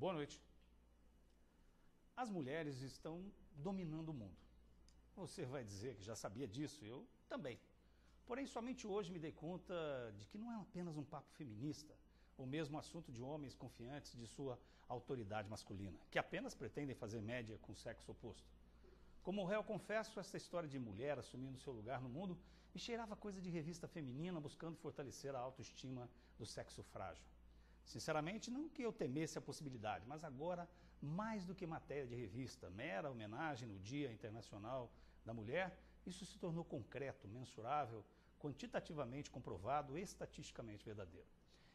Boa noite. As mulheres estão dominando o mundo. Você vai dizer que já sabia disso, eu também. Porém, somente hoje me dei conta de que não é apenas um papo feminista, ou mesmo assunto de homens confiantes de sua autoridade masculina, que apenas pretendem fazer média com o sexo oposto. Como réu, confesso, essa história de mulher assumindo seu lugar no mundo me cheirava coisa de revista feminina buscando fortalecer a autoestima do sexo frágil. Sinceramente, não que eu temesse a possibilidade, mas agora, mais do que matéria de revista, mera homenagem no Dia Internacional da Mulher, isso se tornou concreto, mensurável, quantitativamente comprovado, estatisticamente verdadeiro.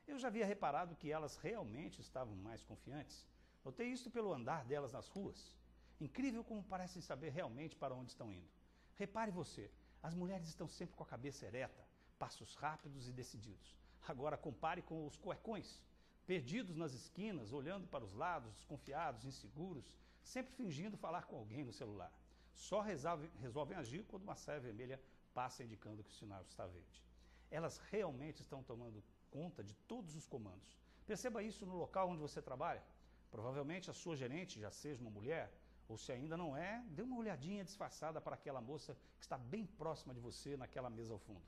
Eu já havia reparado que elas realmente estavam mais confiantes. Notei isso pelo andar delas nas ruas. Incrível como parecem saber realmente para onde estão indo. Repare você, as mulheres estão sempre com a cabeça ereta, passos rápidos e decididos. Agora compare com os cuecões, perdidos nas esquinas, olhando para os lados, desconfiados, inseguros, sempre fingindo falar com alguém no celular. Só resolvem agir quando uma saia vermelha passa indicando que o sinal está verde. Elas realmente estão tomando conta de todos os comandos. Perceba isso no local onde você trabalha. Provavelmente a sua gerente já seja uma mulher, ou se ainda não é, dê uma olhadinha disfarçada para aquela moça que está bem próxima de você naquela mesa ao fundo.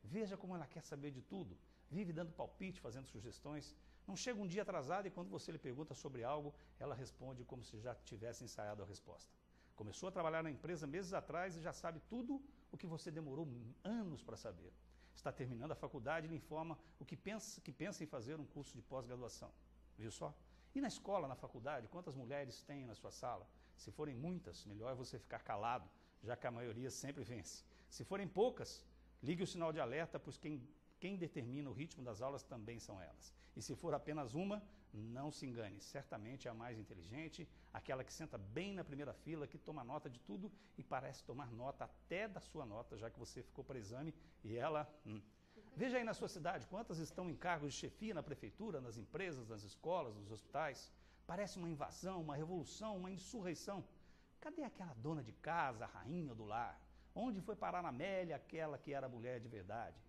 Veja como ela quer saber de tudo, vive dando palpite, fazendo sugestões. Não chega um dia atrasado e quando você lhe pergunta sobre algo, ela responde como se já tivesse ensaiado a resposta. Começou a trabalhar na empresa meses atrás e já sabe tudo o que você demorou anos para saber. Está terminando a faculdade e lhe informa o que pensa em fazer um curso de pós-graduação. Viu só? E na escola, na faculdade, quantas mulheres tem na sua sala? Se forem muitas, melhor é você ficar calado, já que a maioria sempre vence. Se forem poucas, ligue o sinal de alerta, pois quem determina o ritmo das aulas também são elas. E se for apenas uma, não se engane, certamente é a mais inteligente, aquela que senta bem na primeira fila, que toma nota de tudo e parece tomar nota até da sua nota, já que você ficou para exame e ela... Veja aí na sua cidade, quantas estão em cargos de chefia na prefeitura, nas empresas, nas escolas, nos hospitais. Parece uma invasão, uma revolução, uma insurreição. Cadê aquela dona de casa, a rainha do lar? Onde foi parar na Amélia aquela que era mulher de verdade?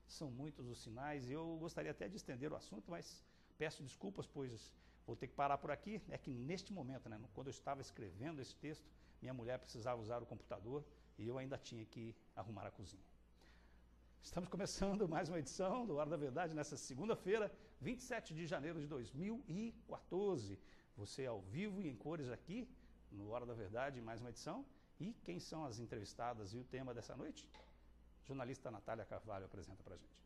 São muitos os sinais e eu gostaria até de estender o assunto, mas peço desculpas, pois vou ter que parar por aqui. É que neste momento, quando eu estava escrevendo esse texto, minha mulher precisava usar o computador e eu ainda tinha que arrumar a cozinha. Estamos começando mais uma edição do Hora da Verdade nessa segunda-feira, 27 de janeiro de 2014. Você ao vivo e em cores aqui no Hora da Verdade, mais uma edição. E quem são as entrevistadas e o tema dessa noite? A jornalista Natália Carvalho apresenta pra gente.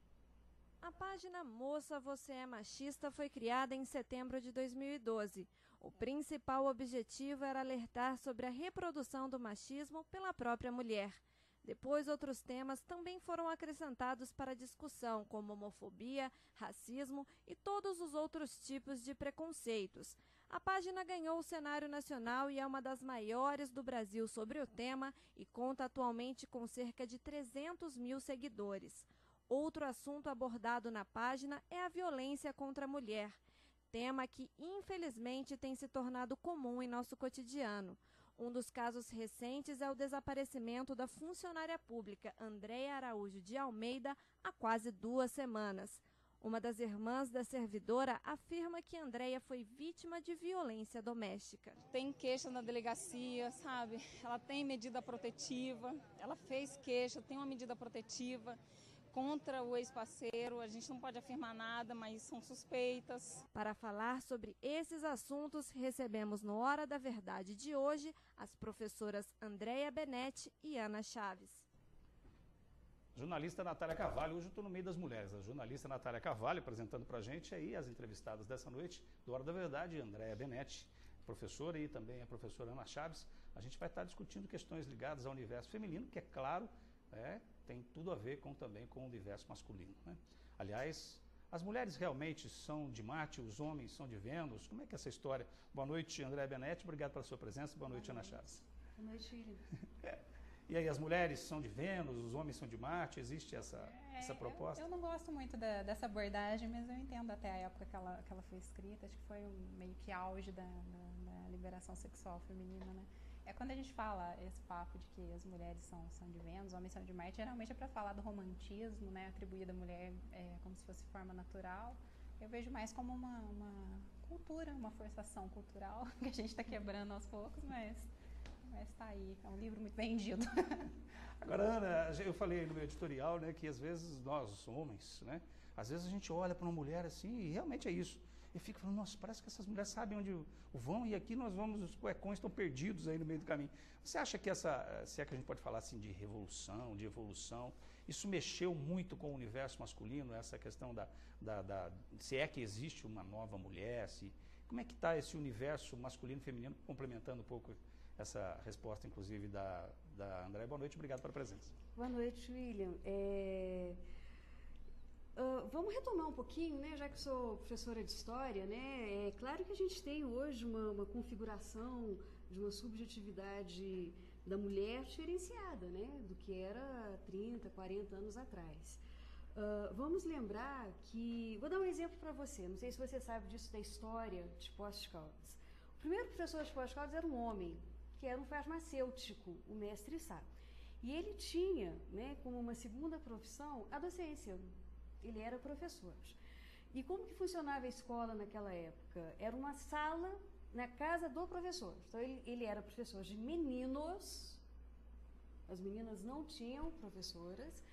A página Moça, Você é Machista foi criada em setembro de 2012. O principal objetivo era alertar sobre a reprodução do machismo pela própria mulher. Depois, outros temas também foram acrescentados para a discussão, como homofobia, racismo e todos os outros tipos de preconceitos. A página ganhou o cenário nacional e é uma das maiores do Brasil sobre o tema e conta atualmente com cerca de 300 mil seguidores. Outro assunto abordado na página é a violência contra a mulher, tema que, infelizmente, tem se tornado comum em nosso cotidiano. Um dos casos recentes é o desaparecimento da funcionária pública Andréia Araújo de Almeida há quase 2 semanas. Uma das irmãs da servidora afirma que Andréia foi vítima de violência doméstica. Tem queixa na delegacia, sabe? Ela tem medida protetiva, ela fez queixa, tem uma medida protetiva contra o ex-parceiro. A gente não pode afirmar nada, mas são suspeitas. Para falar sobre esses assuntos, recebemos no Hora da Verdade de hoje as professoras Andréia Benetti e Ana Chaves. Jornalista Natália Carvalho, hoje eu estou no meio das mulheres. A jornalista Natália Carvalho apresentando para a gente aí as entrevistadas dessa noite do Hora da Verdade, Andréia Benetti, professora, e também a professora Ana Chaves. A gente vai estar discutindo questões ligadas ao universo feminino, que é claro, tem tudo a ver também com o universo masculino. Aliás, as mulheres realmente são de Marte, os homens são de Vênus? Como é que é essa história? Boa noite, Andréia Benetti, obrigado pela sua presença. Boa noite, Ana Chaves. Boa noite, William. E aí, as mulheres são de Vênus, os homens são de Marte? Existe essa proposta? Eu não gosto muito dessa abordagem, mas eu entendo até a época que ela foi escrita. Acho que foi meio que auge da liberação sexual feminina, né? É quando a gente fala esse papo de que as mulheres são de Vênus, os homens são de Marte, geralmente é para falar do romantismo, né? Atribuído à mulher como se fosse forma natural. Eu vejo mais como cultura, uma forçação cultural que a gente está quebrando aos poucos, mas está aí, é um livro muito vendido. Agora, Ana, eu falei no meu editorial, né, que às vezes nós, homens, né, às vezes a gente olha para uma mulher assim, e realmente é isso. E fica falando, nossa, parece que essas mulheres sabem onde vão e aqui nós vamos, os cuecões estão perdidos aí no meio do caminho. Você acha que se é que a gente pode falar assim de revolução, de evolução, isso mexeu muito com o universo masculino, essa questão se é que existe uma nova mulher, como é que está esse universo masculino e feminino, complementando um pouco essa resposta, inclusive, da Andréia. Boa noite, obrigado pela presença. Boa noite, William. Vamos retomar um pouquinho, né, já que sou professora de História, né, é claro que a gente tem hoje uma configuração de uma subjetividade da mulher diferenciada, né, do que era 30, 40 anos atrás. Vamos lembrar que... Vou dar um exemplo para você, não sei se você sabe disso da história de Poços de Caldas. O primeiro professor de Poços de Caldas era um homem, que era um farmacêutico, o mestre Sá. E ele tinha, né, como uma segunda profissão, a docência. Ele era professor. E como que funcionava a escola naquela época? Era uma sala na casa do professor. Então, ele era professor de meninos, as meninas não tinham professoras,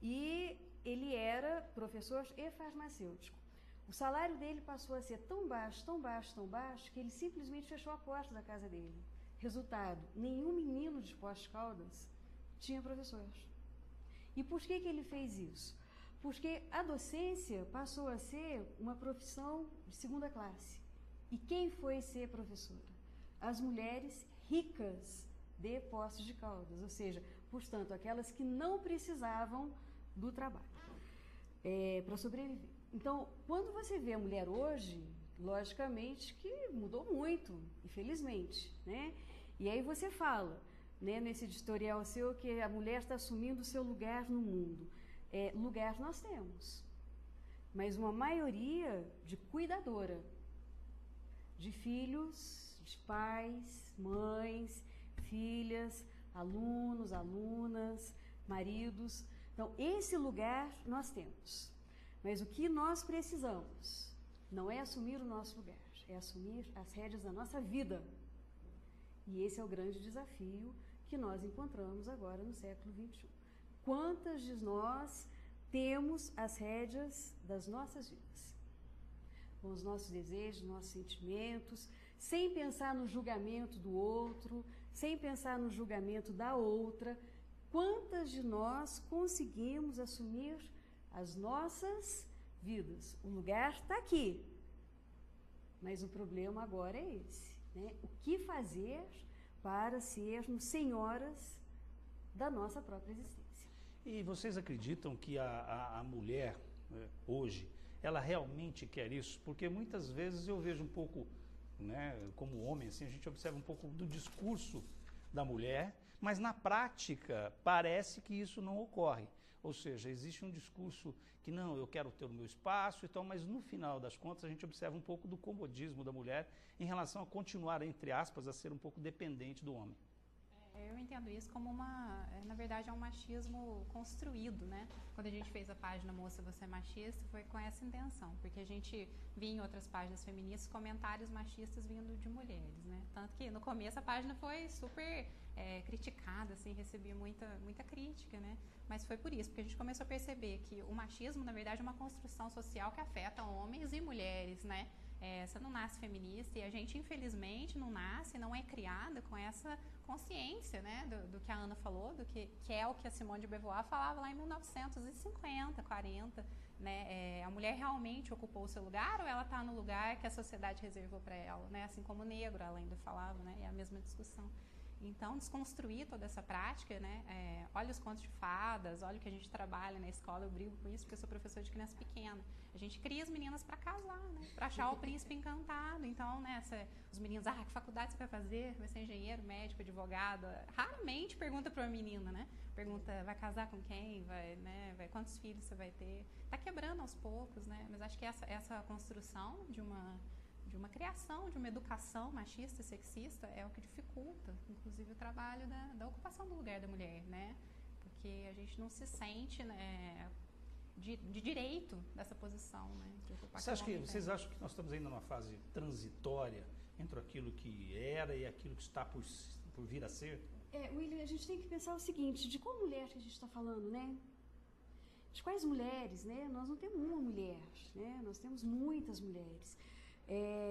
e ele era professor e farmacêutico. O salário dele passou a ser tão baixo, tão baixo, tão baixo, que ele simplesmente fechou a porta da casa dele. Resultado, nenhum menino de Poços de Caldas tinha professor. E por que ele fez isso? Porque a docência passou a ser uma profissão de segunda classe. E quem foi ser professora? As mulheres ricas de Poços de Caldas, ou seja, portanto, aquelas que não precisavam do trabalho para sobreviver. Então, quando você vê a mulher hoje, logicamente que mudou muito, infelizmente, né? E aí você fala, né, nesse editorial seu, que a mulher está assumindo o seu lugar no mundo. Lugar nós temos, mas uma maioria de cuidadora, de filhos, de pais, mães, filhas, alunos, alunas, maridos. Então, esse lugar nós temos. Mas o que nós precisamos não é assumir o nosso lugar, é assumir as rédeas da nossa vida. E esse é o grande desafio que nós encontramos agora no século XXI. Quantas de nós temos as rédeas das nossas vidas? Com os nossos desejos, nossos sentimentos, sem pensar no julgamento do outro, sem pensar no julgamento da outra. Quantas de nós conseguimos assumir as nossas vidas? O lugar está aqui, mas o problema agora é esse, né? O que fazer para sermos senhoras da nossa própria existência? E vocês acreditam que a mulher, né, hoje, ela realmente quer isso? Porque muitas vezes eu vejo um pouco, né, como homem, assim, a gente observa um pouco do discurso da mulher, mas na prática parece que isso não ocorre. Ou seja, existe um discurso que não, eu quero ter o meu espaço e tal, mas no final das contas a gente observa um pouco do comodismo da mulher em relação a continuar, entre aspas, a ser um pouco dependente do homem. Eu entendo isso como na verdade é um machismo construído, né? Quando a gente fez a página Moça, Você é Machista, foi com essa intenção, porque a gente via em outras páginas feministas comentários machistas vindo de mulheres, né? Tanto que no começo a página foi super criticada, assim, recebia muita crítica, né? Mas foi por isso, porque a gente começou a perceber que o machismo, na verdade, é uma construção social que afeta homens e mulheres, né? Você não nasce feminista e a gente, infelizmente, não nasce, não é criada com essa consciência, né, do que a Ana falou, do que é o que a Simone de Beauvoir falava lá em 1950, 40, né, a mulher realmente ocupou o seu lugar ou ela está no lugar que a sociedade reservou para ela, né, assim como o negro, ela ainda falava, né, é a mesma discussão. Então, desconstruir toda essa prática, né, olha os contos de fadas, olha o que a gente trabalha na escola, eu brigo com isso porque eu sou professora de criança pequena. A gente cria as meninas para casar, né, para achar o príncipe encantado. Então, né, os meninos, que faculdade você vai fazer? Vai ser engenheiro, médico, advogado? Raramente pergunta para uma menina, né? Pergunta, vai casar com quem? Quantos filhos você vai ter? Tá quebrando aos poucos, né? Mas acho que essa construção de uma criação, de uma educação machista e sexista é o que dificulta, inclusive, o trabalho da ocupação do lugar da mulher, né? Porque a gente não se sente, né, de direito dessa posição, né? Vocês acham que nós estamos ainda numa fase transitória entre aquilo que era e aquilo que está por vir a ser? William, a gente tem que pensar o seguinte, de qual mulher que a gente está falando, né? De quais mulheres, né? Nós não temos uma mulher, né? Nós temos muitas mulheres.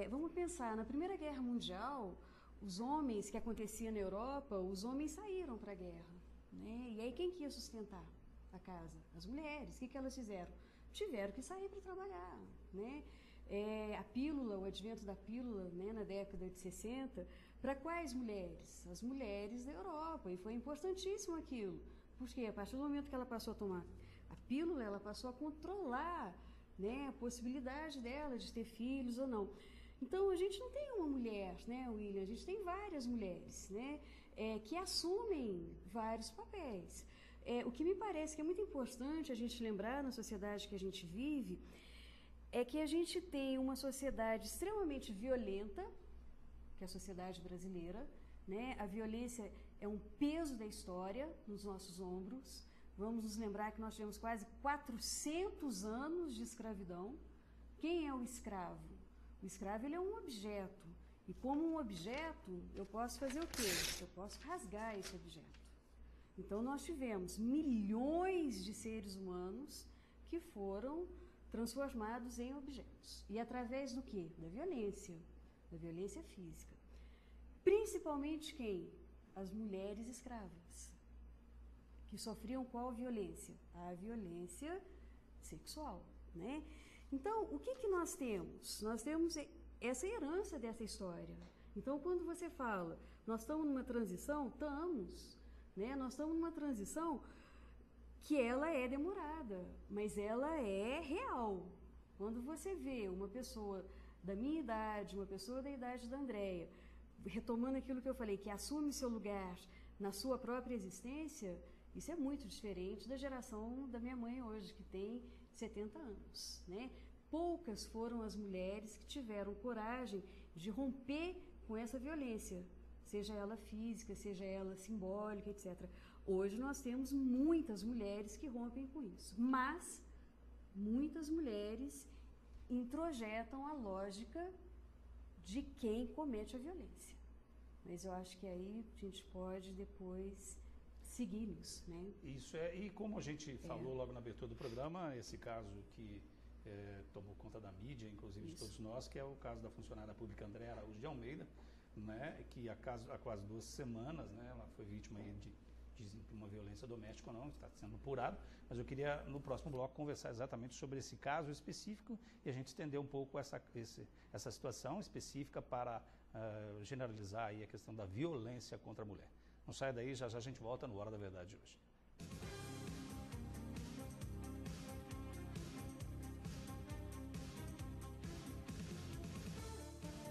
Vamos pensar, na Primeira Guerra Mundial, os homens que acontecia na Europa, os homens saíram para a guerra, né? E aí quem que ia sustentar a casa? As mulheres. O que elas fizeram? Tiveram que sair para trabalhar, né? A pílula, o advento da pílula, né, na década de 60, para quais mulheres? As mulheres da Europa, e foi importantíssimo aquilo. Porque a partir do momento que ela passou a tomar a pílula, ela passou a controlar, né, a possibilidade dela de ter filhos ou não. Então, a gente não tem uma mulher, né, William? A gente tem várias mulheres, né, que assumem vários papéis. O que me parece que é muito importante a gente lembrar na sociedade que a gente vive é que a gente tem uma sociedade extremamente violenta, que é a sociedade brasileira, né? A violência é um peso da história nos nossos ombros. Vamos nos lembrar que nós tivemos quase 400 anos de escravidão. Quem é o escravo? O escravo, ele é um objeto. E como um objeto, eu posso fazer o quê? Eu posso rasgar esse objeto. Então, nós tivemos milhões de seres humanos que foram transformados em objetos. E através do quê? Da violência física. Principalmente quem? As mulheres escravas, que sofriam qual violência? A violência sexual, né? Então, o que nós temos? Nós temos essa herança dessa história. Então, quando você fala, nós estamos numa transição, né? Nós estamos numa transição que ela é demorada, mas ela é real. Quando você vê uma pessoa da minha idade, uma pessoa da idade da Andréia, retomando aquilo que eu falei, que assume seu lugar na sua própria existência, isso é muito diferente da geração da minha mãe hoje, que tem 70 anos, né? Poucas foram as mulheres que tiveram coragem de romper com essa violência, seja ela física, seja ela simbólica, etc. Hoje nós temos muitas mulheres que rompem com isso, mas muitas mulheres introjetam a lógica de quem comete a violência. Mas eu acho que aí a gente pode depois seguir nisso, né? Isso e como a gente falou logo na abertura do programa, esse caso que tomou conta da mídia, inclusive de todos nós, que é o caso da funcionária pública Andréa Araújo de Almeida, né, que há quase 2 semanas, né, ela foi vítima aí de uma violência doméstica ou não, está sendo apurado, mas eu queria no próximo bloco conversar exatamente sobre esse caso específico e a gente estender um pouco essa situação específica para generalizar aí a questão da violência contra a mulher. Não saia daí, já a gente volta no Hora da Verdade de hoje.